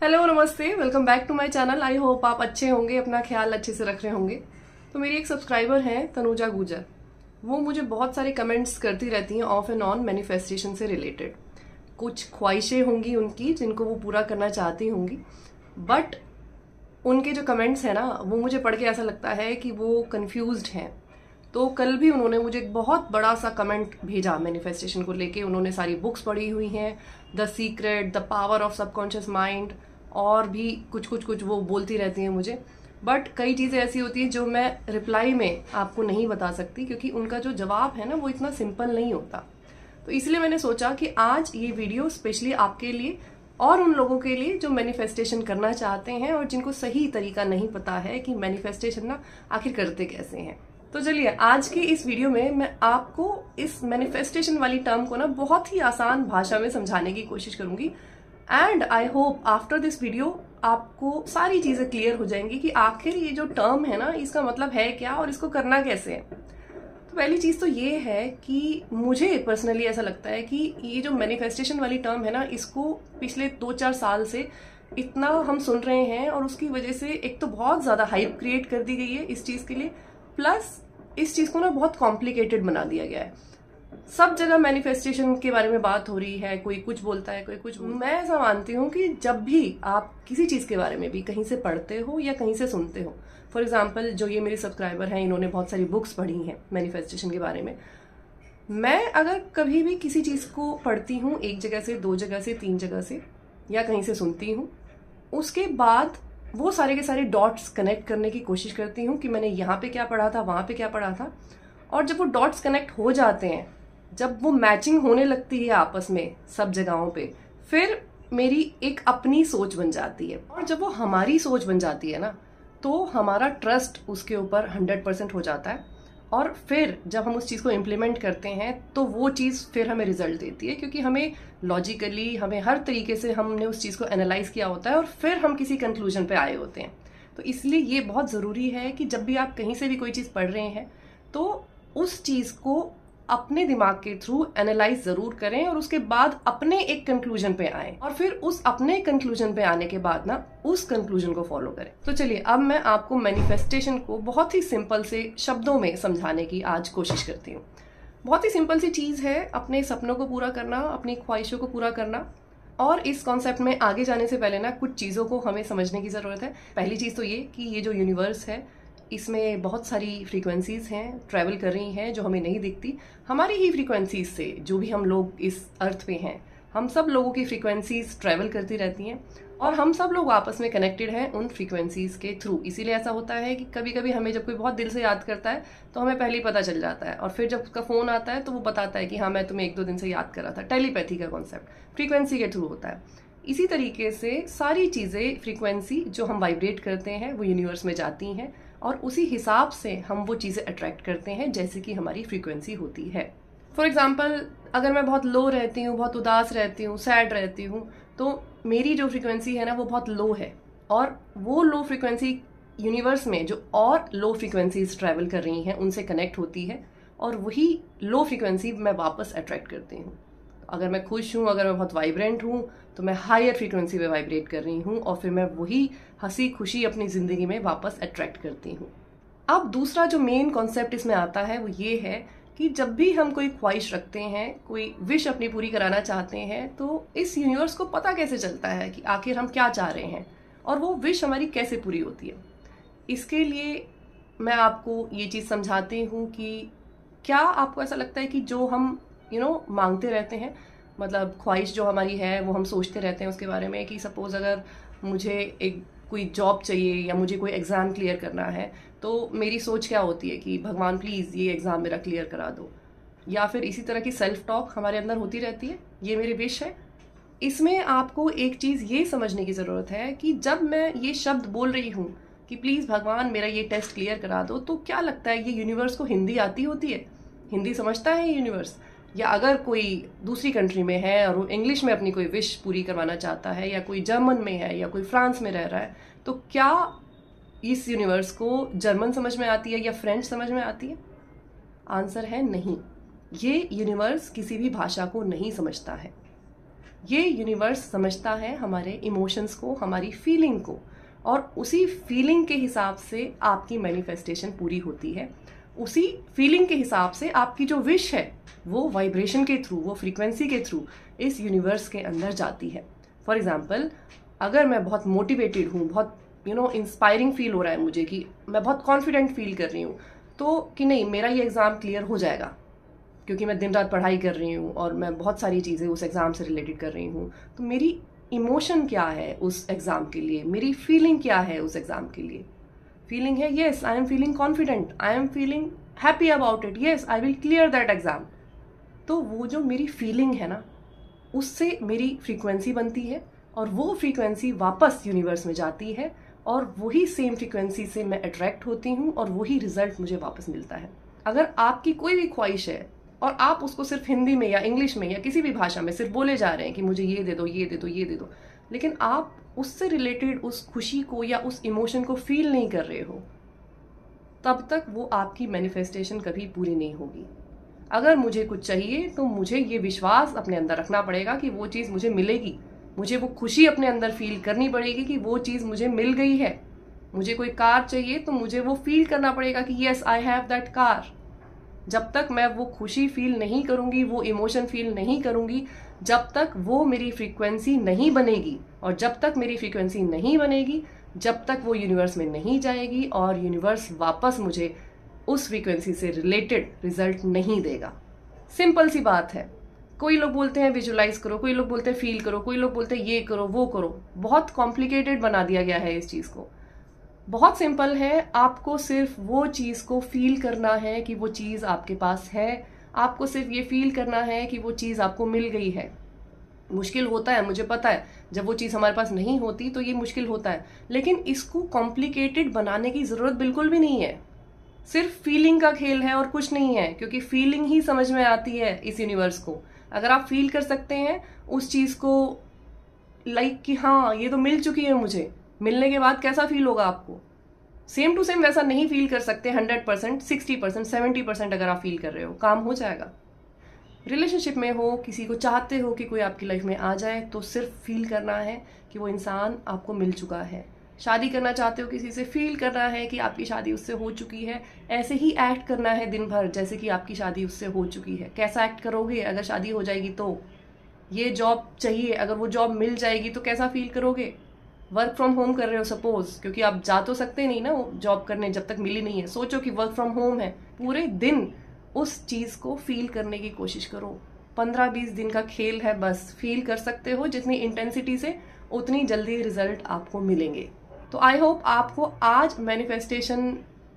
Hello नमस्ते, welcome back to my channel. I hope आप अच्छे होंगे, अपना ख्याल अच्छे से रख रहे होंगे। तो मेरी एक सब्सक्राइबर हैं तनुजा गुजर, वो मुझे बहुत सारे कमेंट्स करती रहती हैं ऑफ एंड ऑन मैनिफेस्टेशन से रिलेटेड। कुछ ख्वाहिशें होंगी उनकी जिनको वो पूरा करना चाहती होंगी, बट उनके जो कमेंट्स हैं ना, वो मुझे पढ़ के ऐसा लगता है कि वो कंफ्यूज्ड हैं। तो कल भी उन्होंने मुझे एक बहुत बड़ा सा कमेंट भेजा मैनिफेस्टेशन को लेके। उन्होंने सारी बुक्स पढ़ी हुई हैं, the secret, the power of subconscious mind, और भी कुछ वो बोलती रहती हैं मुझे। बट कई चीज़ें ऐसी होती हैं जो मैं रिप्लाई में आपको नहीं बता सकती, क्योंकि उनका जो जवाब है ना वो इतना सिंपल नहीं होता। तो इसलिए मैंने सोचा कि आज ये वीडियो स्पेशली आपके लिए और उन लोगों के लिए जो मैनिफेस्टेशन करना चाहते हैं और जिनको सही तरीका नहीं पता है कि मैनिफेस्टेशन ना आखिर करते कैसे हैं। तो चलिए आज की इस वीडियो में मैं आपको इस मैनिफेस्टेशन वाली टर्म को ना बहुत ही आसान भाषा में समझाने की कोशिश करूंगी। And I hope after this video आपको सारी चीजें क्लियर हो जाएंगी कि आखिर ये जो टर्म है ना, इसका मतलब है क्या और इसको करना कैसे है। तो पहली चीज तो ये है कि मुझे पर्सनली ऐसा लगता है कि ये जो मैनिफेस्टेशन वाली टर्म है ना, इसको पिछले 2-4 साल से इतना हम सुन रहे हैं और उसकी वजह से एक तो बहुत ज्यादा हाइप क्रिएट कर दी गई है इस चीज के लिए, प्लस इस चीज को ना बहुत कॉम्प्लिकेटेड बना दिया गया है। सब जगह मैनिफेस्टेशन के बारे में बात हो रही है, कोई कुछ बोलता है, कोई कुछ। मैं ऐसा मानती हूँ कि जब भी आप किसी चीज के बारे में भी कहीं से पढ़ते हो या कहीं से सुनते हो, फॉर एग्जाम्पल जो ये मेरी सब्सक्राइबर हैं, इन्होंने बहुत सारी बुक्स पढ़ी हैं मैनिफेस्टेशन के बारे में। मैं अगर कभी भी किसी चीज को पढ़ती हूँ एक जगह से, 2 जगह से, 3 जगह से, या कहीं से सुनती हूँ, उसके बाद वो सारे के सारे डॉट्स कनेक्ट करने की कोशिश करती हूँ कि मैंने यहाँ पे क्या पढ़ा था, वहां पे क्या पढ़ा था। और जब वो डॉट्स कनेक्ट हो जाते हैं, जब वो मैचिंग होने लगती है आपस में सब जगहों पे, फिर मेरी एक अपनी सोच बन जाती है। और जब वो हमारी सोच बन जाती है ना, तो हमारा ट्रस्ट उसके ऊपर 100% हो जाता है। और फिर जब हम उस चीज़ को इम्प्लीमेंट करते हैं तो वो चीज़ फिर हमें रिजल्ट देती है, क्योंकि हमें लॉजिकली, हमें हर तरीके से हमने उस चीज़ को एनालाइज किया होता है और फिर हम किसी कंक्लूजन पे आए होते हैं। तो इसलिए ये बहुत ज़रूरी है कि जब भी आप कहीं से भी कोई चीज़ पढ़ रहे हैं तो उस चीज़ को अपने दिमाग के थ्रू एनालाइज जरूर करें और उसके बाद अपने एक कंक्लूजन पे आए, और फिर उस अपने कंक्लूजन पे आने के बाद ना उस कंक्लूजन को फॉलो करें। तो चलिए अब मैं आपको मैनिफेस्टेशन को बहुत ही सिंपल से शब्दों में समझाने की आज कोशिश करती हूँ। बहुत ही सिंपल सी चीज है अपने सपनों को पूरा करना, अपनी ख्वाहिशों को पूरा करना। और इस कॉन्सेप्ट में आगे जाने से पहले ना कुछ चीज़ों को हमें समझने की ज़रूरत है। पहली चीज़ तो ये कि ये जो यूनिवर्स है, इसमें बहुत सारी फ्रीक्वेंसीज हैं, ट्रैवल कर रही हैं, जो हमें नहीं दिखती। हमारी ही फ्रीक्वेंसीज से, जो भी हम लोग इस अर्थ पे हैं, हम सब लोगों की फ्रीक्वेंसीज ट्रैवल करती रहती हैं और हम सब लोग आपस में कनेक्टेड हैं उन फ्रीक्वेंसीज के थ्रू। इसीलिए ऐसा होता है कि कभी कभी हमें जब कोई बहुत दिल से याद करता है तो हमें पहले ही पता चल जाता है, और फिर जब उसका फ़ोन आता है तो वो बताता है कि हाँ, मैं तुम्हें 1-2 दिन से याद कर रहा था। टेलीपैथी का कॉन्सेप्ट फ्रीक्वेंसी के थ्रू होता है। इसी तरीके से सारी चीज़ें, फ्रीक्वेंसी जो हम वाइब्रेट करते हैं वो यूनिवर्स में जाती हैं और उसी हिसाब से हम वो चीज़ें अट्रैक्ट करते हैं जैसे कि हमारी फ्रीक्वेंसी होती है। फॉर एग्जाम्पल, अगर मैं बहुत लो रहती हूँ, बहुत उदास रहती हूँ, सैड रहती हूँ, तो मेरी जो फ्रीक्वेंसी है ना वो बहुत लो है, और वो लो फ्रीक्वेंसी यूनिवर्स में जो और लो फ्रीक्वेंसीज ट्रैवल कर रही हैं उनसे कनेक्ट होती है, और वही लो फ्रीक्वेंसी मैं वापस अट्रैक्ट करती हूँ। अगर मैं खुश हूँ, अगर मैं बहुत वाइब्रेंट हूँ, तो मैं हायर फ्रीक्वेंसी पे वाइब्रेट कर रही हूँ और फिर मैं वही हंसी खुशी अपनी ज़िंदगी में वापस अट्रैक्ट करती हूँ। अब दूसरा जो मेन कॉन्सेप्ट इसमें आता है वो ये है कि जब भी हम कोई ख्वाहिश रखते हैं, कोई विश अपनी पूरी कराना चाहते हैं, तो इस यूनिवर्स को पता कैसे चलता है कि आखिर हम क्या चाह रहे हैं और वो विश हमारी कैसे पूरी होती है। इसके लिए मैं आपको ये चीज़ समझाती हूँ कि क्या आपको ऐसा लगता है कि जो हम मांगते रहते हैं, मतलब ख्वाहिश जो हमारी है वो हम सोचते रहते हैं उसके बारे में कि सपोज अगर मुझे एक कोई जॉब चाहिए या मुझे कोई एग्ज़ाम क्लियर करना है, तो मेरी सोच क्या होती है कि भगवान प्लीज़ ये एग्ज़ाम मेरा क्लियर करा दो, या फिर इसी तरह की सेल्फ टॉक हमारे अंदर होती रहती है, ये मेरी विश है। इसमें आपको एक चीज़ ये समझने की ज़रूरत है कि जब मैं ये शब्द बोल रही हूँ कि प्लीज़ भगवान मेरा ये टेस्ट क्लियर करा दो, तो क्या लगता है ये यूनिवर्स को हिंदी आती होती है? हिंदी समझता है ये यूनिवर्स? या अगर कोई दूसरी कंट्री में है और वो इंग्लिश में अपनी कोई विश पूरी करवाना चाहता है, या कोई जर्मन में है या कोई फ्रांस में रह रहा है, तो क्या इस यूनिवर्स को जर्मन समझ में आती है या फ्रेंच समझ में आती है? आंसर है नहीं। ये यूनिवर्स किसी भी भाषा को नहीं समझता है। ये यूनिवर्स समझता है हमारे इमोशंस को, हमारी फीलिंग को, और उसी फीलिंग के हिसाब से आपकी मैनिफेस्टेशन पूरी होती है। उसी फीलिंग के हिसाब से आपकी जो विश है वो वाइब्रेशन के थ्रू, वो फ्रीक्वेंसी के थ्रू इस यूनिवर्स के अंदर जाती है। फॉर एग्जाम्पल, अगर मैं बहुत मोटिवेटेड हूँ, बहुत इंस्पायरिंग फील हो रहा है मुझे कि मैं बहुत कॉन्फिडेंट फील कर रही हूँ, तो कि नहीं मेरा ये एग्ज़ाम क्लियर हो जाएगा क्योंकि मैं दिन रात पढ़ाई कर रही हूँ और मैं बहुत सारी चीज़ें उस एग्ज़ाम से रिलेटेड कर रही हूँ, तो मेरी इमोशन क्या है उस एग्ज़ाम के लिए, मेरी फीलिंग क्या है उस एग्ज़ाम के लिए। फीलिंग है yes I am feeling confident, I am feeling happy about it, yes I will clear that exam. तो वो जो मेरी फीलिंग है ना, उससे मेरी फ्रीक्वेंसी बनती है और वो फ्रीक्वेंसी वापस यूनिवर्स में जाती है और वही सेम फ्रीक्वेंसी से मैं अट्रैक्ट होती हूँ और वही रिजल्ट मुझे वापस मिलता है। अगर आपकी कोई भी ख्वाहिश है और आप उसको सिर्फ हिंदी में या इंग्लिश में या किसी भी भाषा में सिर्फ बोले जा रहे हैं कि मुझे ये दे दो, ये दे दो, ये दे दो, लेकिन आप उससे रिलेटेड उस खुशी को या उस इमोशन को फील नहीं कर रहे हो, तब तक वो आपकी मैनिफेस्टेशन कभी पूरी नहीं होगी। अगर मुझे कुछ चाहिए तो मुझे ये विश्वास अपने अंदर रखना पड़ेगा कि वो चीज़ मुझे मिलेगी, मुझे वो खुशी अपने अंदर फील करनी पड़ेगी कि वो चीज़ मुझे मिल गई है। मुझे कोई कार चाहिए तो मुझे वो फील करना पड़ेगा कि yes I have that car. जब तक मैं वो खुशी फील नहीं करूंगी, वो इमोशन फील नहीं करूंगी, जब तक वो मेरी फ्रीक्वेंसी नहीं बनेगी, और जब तक मेरी फ्रीक्वेंसी नहीं बनेगी, जब तक वो यूनिवर्स में नहीं जाएगी और यूनिवर्स वापस मुझे उस फ्रीक्वेंसी से रिलेटेड रिजल्ट नहीं देगा। सिंपल सी बात है। कोई लोग बोलते हैं विजुलाइज करो, कोई लोग बोलते हैं फील करो, कोई लोग बोलते हैं ये करो वो करो। बहुत कॉम्प्लिकेटेड बना दिया गया है इस चीज़ को। बहुत सिंपल है, आपको सिर्फ वो चीज़ को फील करना है कि वो चीज़ आपके पास है। आपको सिर्फ ये फील करना है कि वो चीज़ आपको मिल गई है। मुश्किल होता है, मुझे पता है, जब वो चीज़ हमारे पास नहीं होती तो ये मुश्किल होता है, लेकिन इसको कॉम्प्लिकेटेड बनाने की ज़रूरत बिल्कुल भी नहीं है। सिर्फ फीलिंग का खेल है और कुछ नहीं है, क्योंकि फीलिंग ही समझ में आती है इस यूनिवर्स को। अगर आप फील कर सकते हैं उस चीज़ को, लाइक कि हाँ ये तो मिल चुकी है मुझे, मिलने के बाद कैसा फील होगा आपको, सेम टू सेम वैसा नहीं फील कर सकते 100%, 60%, 70% अगर आप फील कर रहे हो, काम हो जाएगा। रिलेशनशिप में हो, किसी को चाहते हो कि कोई आपकी लाइफ में आ जाए, तो सिर्फ फील करना है कि वो इंसान आपको मिल चुका है। शादी करना चाहते हो किसी से, फील करना है कि आपकी शादी उससे हो चुकी है। ऐसे ही एक्ट करना है दिन भर जैसे कि आपकी शादी उससे हो चुकी है। कैसा एक्ट करोगे अगर शादी हो जाएगी तो? ये जॉब चाहिए, अगर वो जॉब मिल जाएगी तो कैसा फील करोगे? वर्क फ्रॉम होम कर रहे हो सपोज, क्योंकि आप जा तो सकते नहीं ना वो जॉब करने जब तक मिली नहीं है। सोचो कि वर्क फ्रॉम होम है, पूरे दिन उस चीज़ को फील करने की कोशिश करो। 15-20 दिन का खेल है, बस फील कर सकते हो जितनी इंटेंसिटी से, उतनी जल्दी रिजल्ट आपको मिलेंगे। तो आई होप आपको आज मैनिफेस्टेशन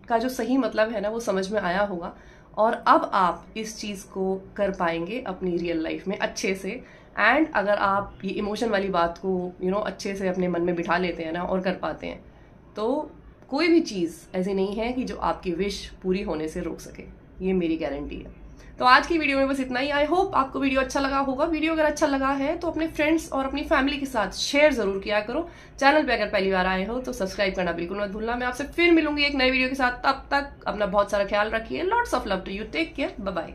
का जो सही मतलब है ना वो समझ में आया होगा, और अब आप इस चीज़ को कर पाएंगे अपनी रियल लाइफ में अच्छे से। एंड अगर आप ये इमोशन वाली बात को अच्छे से अपने मन में बिठा लेते हैं ना और कर पाते हैं, तो कोई भी चीज़ ऐसी नहीं है कि जो आपकी विश पूरी होने से रोक सके। ये मेरी गारंटी है। तो आज की वीडियो में बस इतना ही। आई होप आपको वीडियो अच्छा लगा होगा। वीडियो अगर अच्छा लगा है तो अपने फ्रेंड्स और अपनी फैमिली के साथ शेयर जरूर किया करो। चैनल पे अगर पहली बार आए हो तो सब्सक्राइब करना बिल्कुल मत भूलना। मैं आपसे फिर मिलूंगी एक नई वीडियो के साथ। तब तक अपना बहुत सारा ख्याल रखिए। Lots of love to you. Take care. Bye bye.